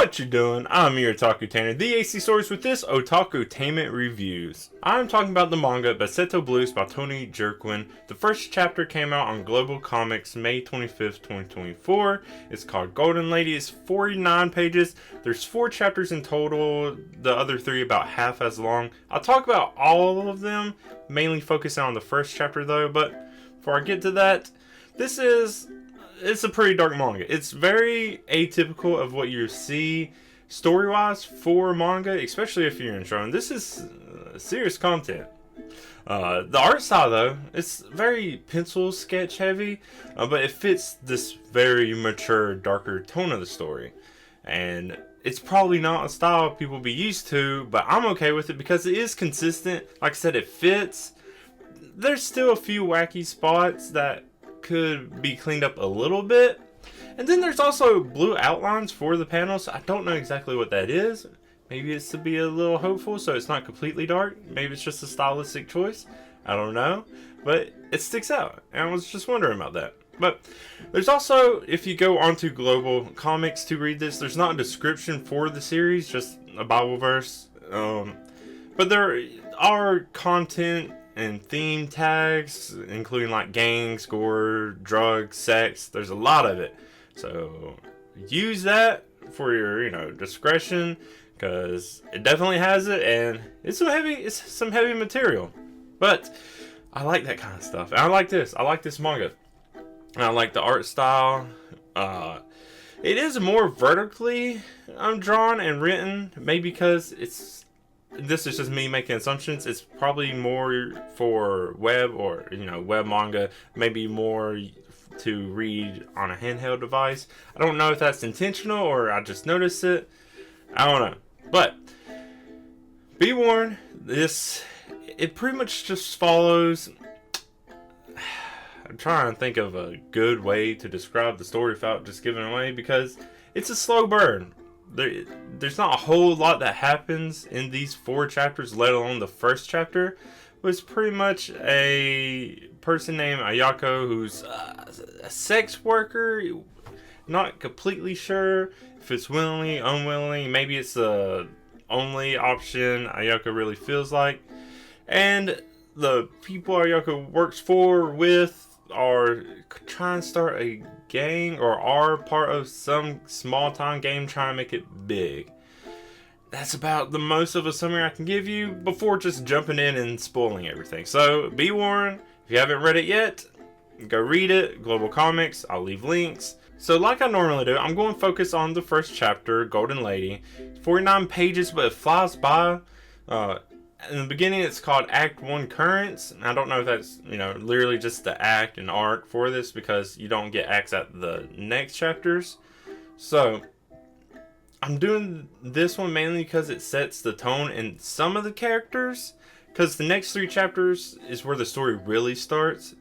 What you doing? I'm your Otakutainment, the atypical with this Otakutainment reviews. I'm talking about the manga Bassetto Blues by Tony Jurquin. The first chapter came out on Global Comics May 25th, 2024. It's called Golden Lady. It's 49 pages. There's 4 chapters in total, the other 3 about half as long. I'll talk about all of them, mainly focusing on the first chapter though, but before I get to that, it's a pretty dark manga. It's very atypical of what you see story-wise for manga, especially if you're in shonen. This is serious content. The art style, though, it's very pencil sketch heavy, but it fits this very mature, darker tone of the story. And it's probably not a style people be used to, but I'm okay with it because it is consistent. Like I said, it fits. There's still a few wacky spots that could be cleaned up a little bit, and then there's also blue outlines for the panels. I don't know exactly what that is. Maybe it's to be a little hopeful so it's not completely dark. Maybe it's just a stylistic choice. I don't know, but it sticks out, and I was just wondering about that. But there's also, if you go onto Global Comics to read this, there's not a description for the series, just a Bible verse, but there are content and theme tags, including like gangs, gore, drugs, sex. There's a lot of it, so use that for your discretion, because it definitely has it, and it's some heavy material. But I like that kind of stuff, and I like this manga, and I like the art style. It is more vertically drawn and written, maybe because this is just me making assumptions. It's probably more for web or web manga, maybe more to read on a handheld device. I don't know if that's intentional or I just noticed it. I don't know, but be warned, it pretty much just follows. I'm trying to think of a good way to describe the story without just giving it away, because it's a slow burn. There's not a whole lot that happens in these 4 chapters, let alone the first chapter. But it's pretty much a person named Ayako who's a sex worker. Not completely sure if it's willingly, unwillingly. Maybe it's the only option Ayako really feels like. And the people Ayako works with are trying to start a gang, or are part of some small time game trying to make it big. That's about the most of a summary I can give you before just jumping in and spoiling everything. So be warned, if you haven't read it yet, go read it. Global Comics, I'll leave links. So like I normally do, I'm going to focus on the first chapter, Golden Lady. 49 pages, but it flies by. In the beginning, it's called Act 1 Currents. And I don't know if that's, literally just the act and arc for this, because you don't get acts at the next chapters. So I'm doing this one mainly because it sets the tone in some of the characters, because the next 3 chapters is where the story really starts.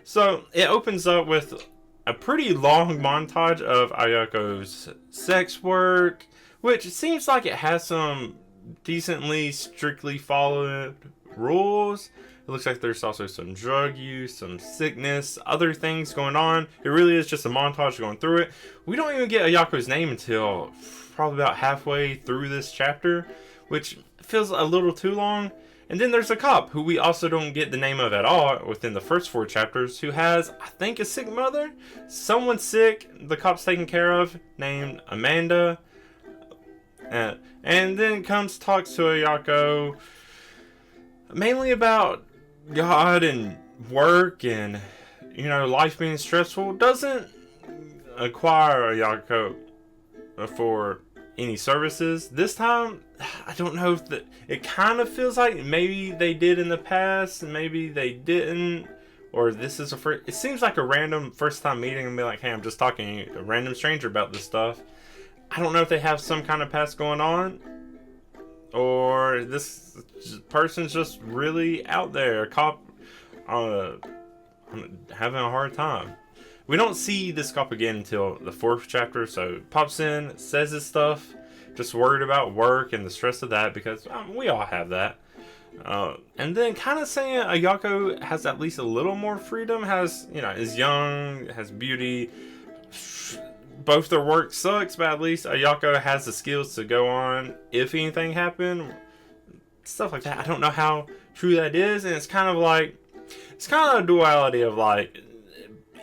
So it opens up with a pretty long montage of Ayako's sex work, which seems like it has some decently strictly followed rules. It looks like there's also some drug use, some sickness, other things going on. It really is just a montage going through it. We don't even get Ayako's name until probably about halfway through this chapter, which feels a little too long. And then there's a cop who we also don't get the name of at all within the first 4 chapters, who has, I think, a sick mother. Someone sick the cop's taking care of, named Amanda. And then talks to Ayako mainly about God and work and life being stressful. Doesn't acquire Ayako for any services this time. I don't know if it kind of feels like maybe they did in the past and maybe they didn't, or this is it seems like a random first time meeting and be like, hey, I'm just talking to a random stranger about this stuff. I don't know if they have some kind of past going on, or this person's just really out there, a cop having a hard time. We don't see this cop again until the 4th chapter, so pops in, says his stuff, just worried about work and the stress of that, because we all have that. And then kind of saying Ayako has at least a little more freedom, is young, has beauty, both their work sucks, but at least Ayako has the skills to go on if anything happened. Stuff like that. I don't know how true that is, and it's kind of a duality of like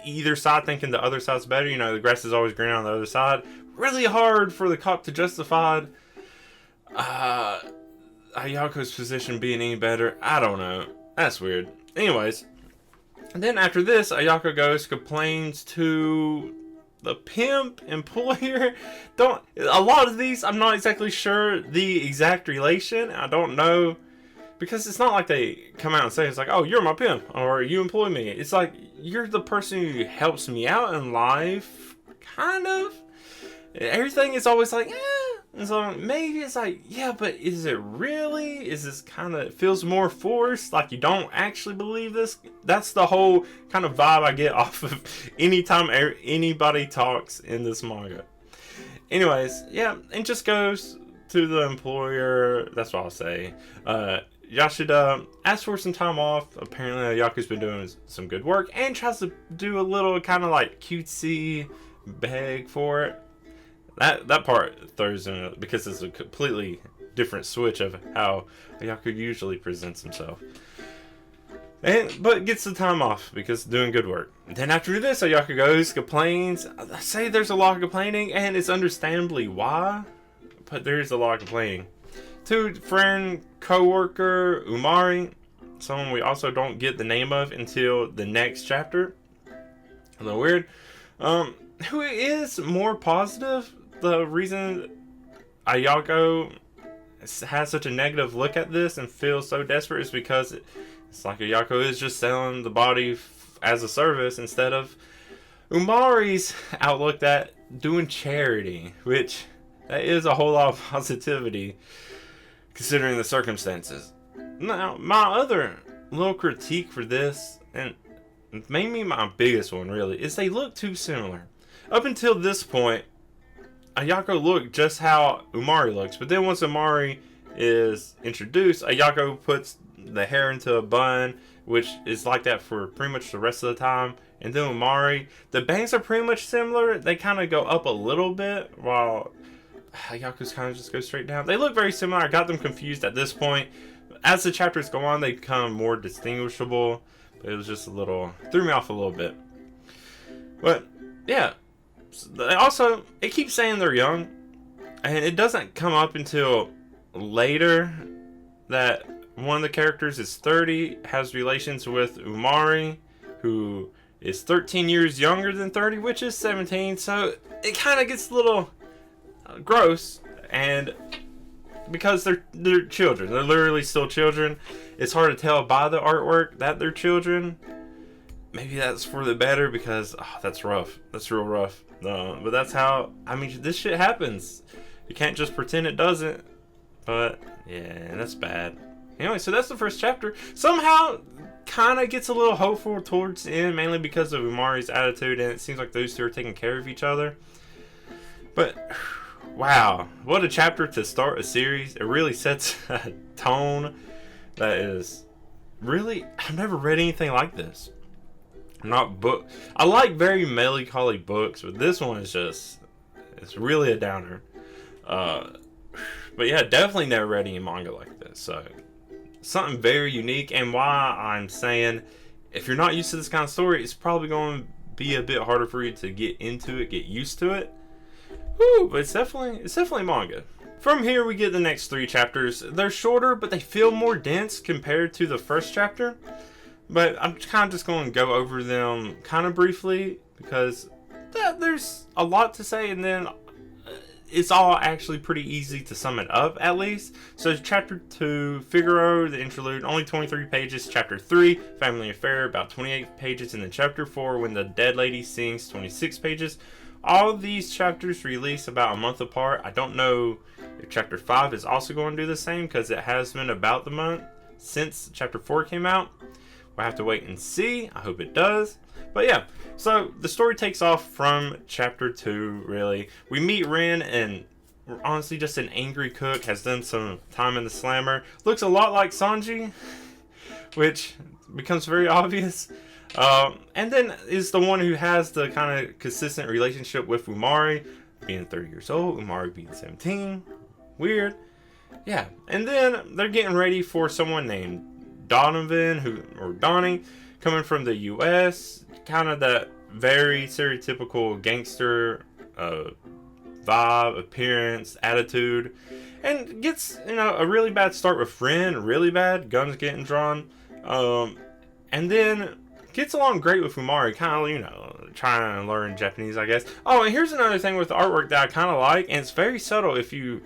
either side thinking the other side's better. You know, the grass is always greener on the other side. Really hard for the cop to justify Ayako's position being any better. I don't know. That's weird. Anyways, and then after this, Ayako goes, complains to the pimp employer. A lot of these, I'm not exactly sure the exact relation. I don't know, because it's not like they come out and say, it's like, oh, you're my pimp, or you employ me. It's like, you're the person who helps me out in life, kind of. Everything is always like, and so maybe it's like, yeah, but is it really? Is this kind of, it feels more forced, like you don't actually believe this? That's the whole kind of vibe I get off of anytime anybody talks in this manga. Anyways, yeah, it just goes to the employer, that's what I'll say. Yashida asks for some time off. Apparently Ayako's been doing some good work and tries to do a little kind of like cutesy beg for it. That part throws in, because it's a completely different switch of how Ayako usually presents himself. But gets the time off because doing good work. And then after this, Ayako goes, complains. I say there's a lot of complaining, and it's understandably why, but there is a lot of complaining. To friend, co-worker, Umari, someone we also don't get the name of until the next chapter. A little weird. Who is more positive. The reason Ayako has such a negative look at this and feels so desperate is because it's like Ayako is just selling the body as a service instead of Umari's outlook that doing charity, which that is a whole lot of positivity considering the circumstances. Now, my other little critique for this, and maybe my biggest one really, is they look too similar. Up until this point, Ayako looked just how Umari looks, but then once Umari is introduced, Ayako puts the hair into a bun, which is like that for pretty much the rest of the time. And then Umari, the bangs are pretty much similar. They kind of go up a little bit, while Ayako's kind of just go straight down. They look very similar. I got them confused at this point. As the chapters go on, they become more distinguishable, but it was just threw me off a little bit. But yeah. Also, it keeps saying they're young, and it doesn't come up until later that one of the characters is 30, has relations with Umari, who is 13 years younger than 30, which is 17, so it kind of gets a little gross, and because they're children, they're literally still children, it's hard to tell by the artwork that they're children. Maybe that's for the better, because that's rough. That's real rough. But that's how, this shit happens. You can't just pretend it doesn't. But, yeah, that's bad. Anyway, so that's the first chapter. Somehow, kind of gets a little hopeful towards the end, mainly because of Umari's attitude, and it seems like those two are taking care of each other. But, wow, what a chapter to start a series. It really sets a tone that is really, I've never read anything like this. I like very melancholy books, but this one is it's really a downer. But yeah, definitely never read any manga like this, so something very unique. And why I'm saying, if you're not used to this kind of story, it's probably going to be a bit harder for you to get into it, get used to it. Woo, but it's definitely manga. From here, we get the next 3 chapters. They're shorter, but they feel more dense compared to the first chapter. But I'm kind of just going to go over them kind of briefly, because there's a lot to say, and then it's all actually pretty easy to sum it up, at least. So chapter 2, Figaro, the interlude, only 23 pages. Chapter 3, Family Affair, about 28 pages. And then chapter 4, When the Dead Lady Sings, 26 pages. All of these chapters release about a month apart. I don't know if chapter 5 is also going to do the same, because it has been about the month since chapter 4 came out. We'll have to wait and see. I hope it does. But yeah, so the story takes off from chapter 2, really. We meet Rin, and we're honestly just an angry cook, has done some time in the slammer. Looks a lot like Sanji, which becomes very obvious. And then is the one who has the kind of consistent relationship with Umari, being 30 years old, Umari being 17. Weird. Yeah. And then they're getting ready for someone named Donovan, or Donnie, coming from the US. Kind of that very stereotypical gangster vibe, appearance, attitude. And gets, a really bad start with Ren, really bad, guns getting drawn. And then gets along great with Umari, kind of, trying to learn Japanese, I guess. Oh, and here's another thing with the artwork that I kind of like, and it's very subtle if you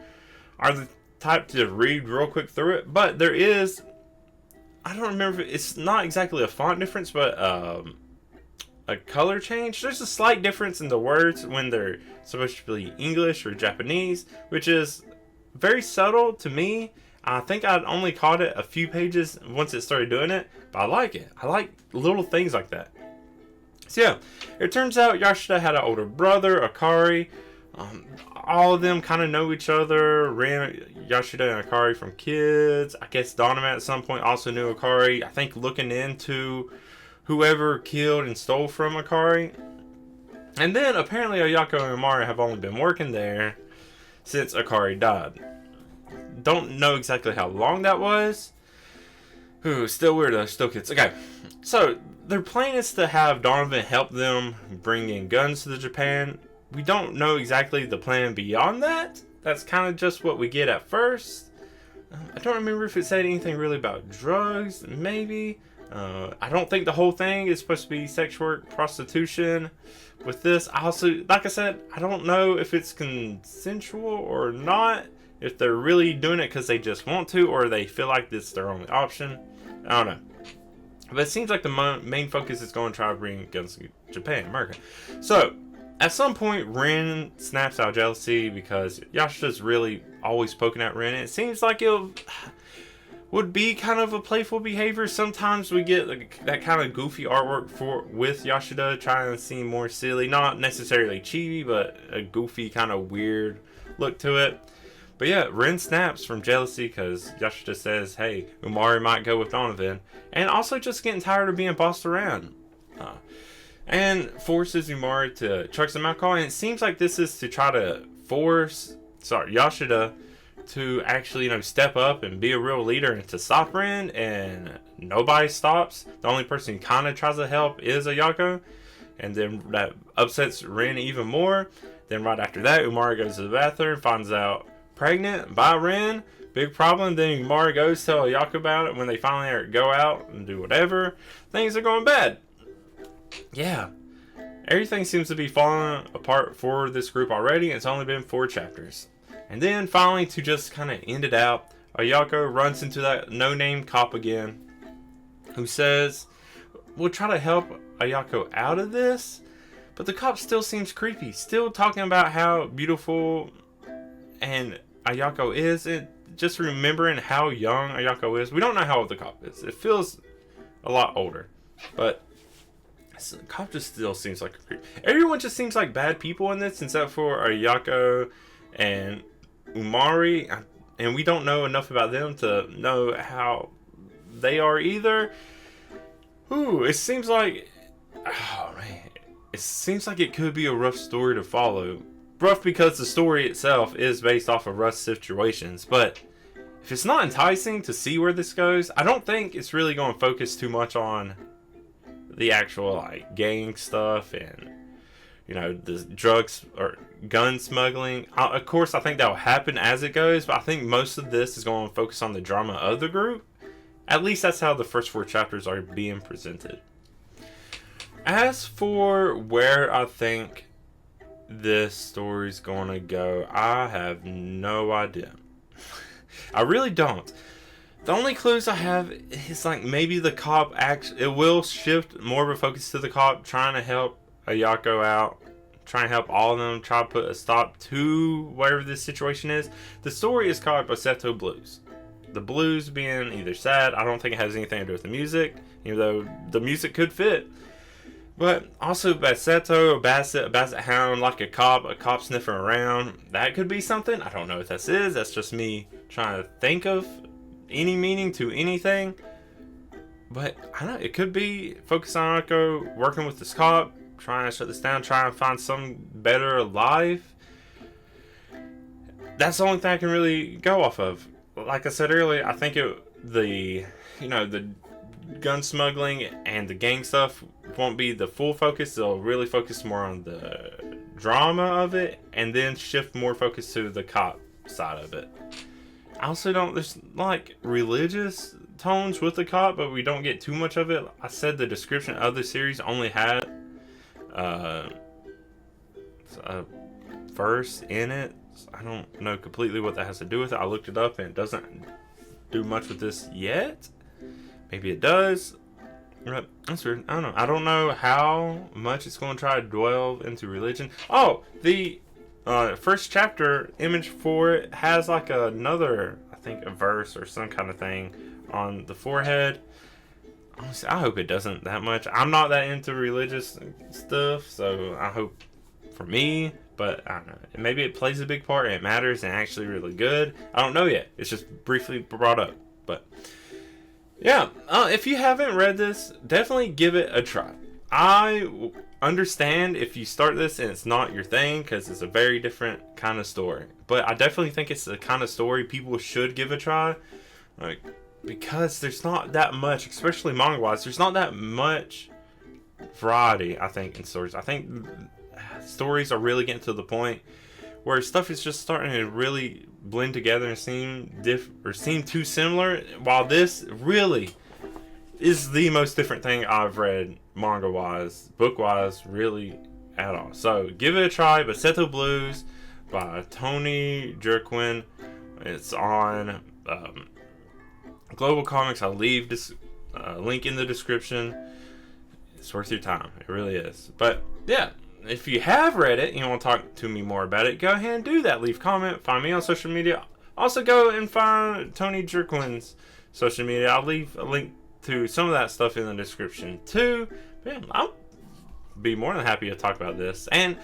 are the type to read real quick through it, but there is, I don't remember, it's not exactly a font difference, but a color change. There's a slight difference in the words when they're supposed to be English or Japanese, which is very subtle to me. I think I'd only caught it a few pages once it started doing it, but I like it. I like little things like that. So yeah, it turns out Yashida had an older brother, Akari. All of them kind of know each other. Ran Yashida and Akari from kids. I guess Donovan at some point also knew Akari. I think looking into whoever killed and stole from Akari. And then apparently Ayako and Umari have only been working there since Akari died. Don't know exactly how long that was. Ooh, still weird though, still kids. Okay, so their plan is to have Donovan help them bring in guns to Japan. We don't know exactly the plan beyond that. That's kind of just what we get at first. I don't remember if it said anything really about drugs, maybe. I don't think the whole thing is supposed to be sex work, prostitution. With this, I also, like I said, I don't know if it's consensual or not. If they're really doing it because they just want to, or they feel like this is their only option. I don't know. But it seems like the main focus is going to try to bring guns to Japan, America. So, at some point, Ren snaps out of jealousy because Yashida's really always poking at Ren. And it seems like it would be kind of a playful behavior. Sometimes we get that kind of goofy artwork with Yashida, trying to seem more silly. Not necessarily chibi, but a goofy kind of weird look to it. But yeah, Ren snaps from jealousy because Yashida says, hey, Umari might go with Donovan. And also just getting tired of being bossed around. And forces Umari to chug some alcohol. And it seems like this is to try to force Yashida to actually, step up and be a real leader and to stop Ren. And nobody stops. The only person who kind of tries to help is Ayako. And then that upsets Ren even more. Then right after that, Umari goes to the bathroom, finds out pregnant by Ren. Big problem. Then Umari goes to tell Ayako about it when they finally go out and do whatever. Things are going bad. Yeah. Everything seems to be falling apart for this group already. It's only been 4 chapters. And then finally, to just kind of end it out, Ayako runs into that no-name cop again, who says, we'll try to help Ayako out of this. But the cop still seems creepy. Still talking about how beautiful and Ayako is. And just remembering how young Ayako is. We don't know how old the cop is. It feels a lot older. But the cop just still seems like a creep. Everyone just seems like bad people in this, except for Ayako and Umari. And we don't know enough about them to know how they are either. Ooh, it seems like... Oh, man. It seems like it could be a rough story to follow. Rough because the story itself is based off of rough situations. But if it's not enticing to see where this goes, I don't think it's really going to focus too much on the actual gang stuff and the drugs or gun smuggling. Of course, I think that will happen as it goes, but I think most of this is going to focus on the drama of the group. At least that's how the first 4 chapters are being presented. As for where I think this story's going to go, I have no idea. I really don't. The only clues I have is maybe the cop it will shift more of a focus to the cop trying to help Ayako out, trying to help all of them, try to put a stop to whatever this situation is. The story is called Bassetto Blues. The blues being either sad, I don't think it has anything to do with the music, even though the music could fit. But also Bassetto, a basset hound, like a cop sniffing around. That could be something. I don't know what this is. That's just me trying to think of any meaning to anything. But I don't know, it could be focused on Anako working with this cop, trying to shut this down, trying to find some better life. That's the only thing I can really go off of. Like I said earlier, I think the gun smuggling and the gang stuff won't be the full focus. They'll really focus more on the drama of it, and then shift more focus to the cop side of it. I also don't, there's like religious tones with the cop, but we don't get too much of it. I said the description of the series only had a verse in it. I don't know completely what that has to do with it. I looked it up and it doesn't do much with this yet. Maybe it does. But that's weird. I don't know. I don't know how much it's going to try to dwell into religion. Oh, the first chapter image for it has like another, I think, a verse or some kind of thing on the forehead. Honestly, I hope it doesn't that much. I'm not that into religious stuff, so I hope for me, but I don't know. Maybe it plays a big part and it matters and actually really good. I don't know yet. It's just briefly brought up. But yeah, if you haven't read this, definitely give it a try. I understand if you start this and it's not your thing, because it's a very different kind of story. But I definitely think it's the kind of story people should give a try. Like, because there's not that much, especially manga-wise, there's not that much variety, I think, in stories. I think stories are really getting to the point where stuff is just starting to really blend together and seem too similar, while this really is the most different thing I've read manga-wise, book-wise, really at all. So give it a try. Bassetto Blues by Tony Jurquin. It's on Global Comics. I'll leave this link in the description. It's worth your time. It really is. But yeah, if you have read it and you want to talk to me more about it, go ahead and do that. Leave a comment. Find me on social media. Also go and find Tony Jurquin's social media. I'll leave a link to some of that stuff in the description too. But yeah, I'll be more than happy to talk about this and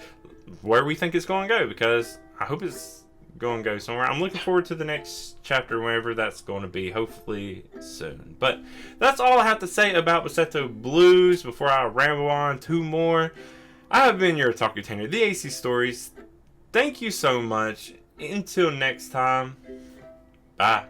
where we think it's going to go, because I hope it's going to go somewhere. I'm looking forward to the next chapter, whenever that's going to be, hopefully soon. But that's all I have to say about Bassetto Blues before I ramble on two more. I have been your Otakutainment, the AC Stories. Thank you so much. Until next time, bye.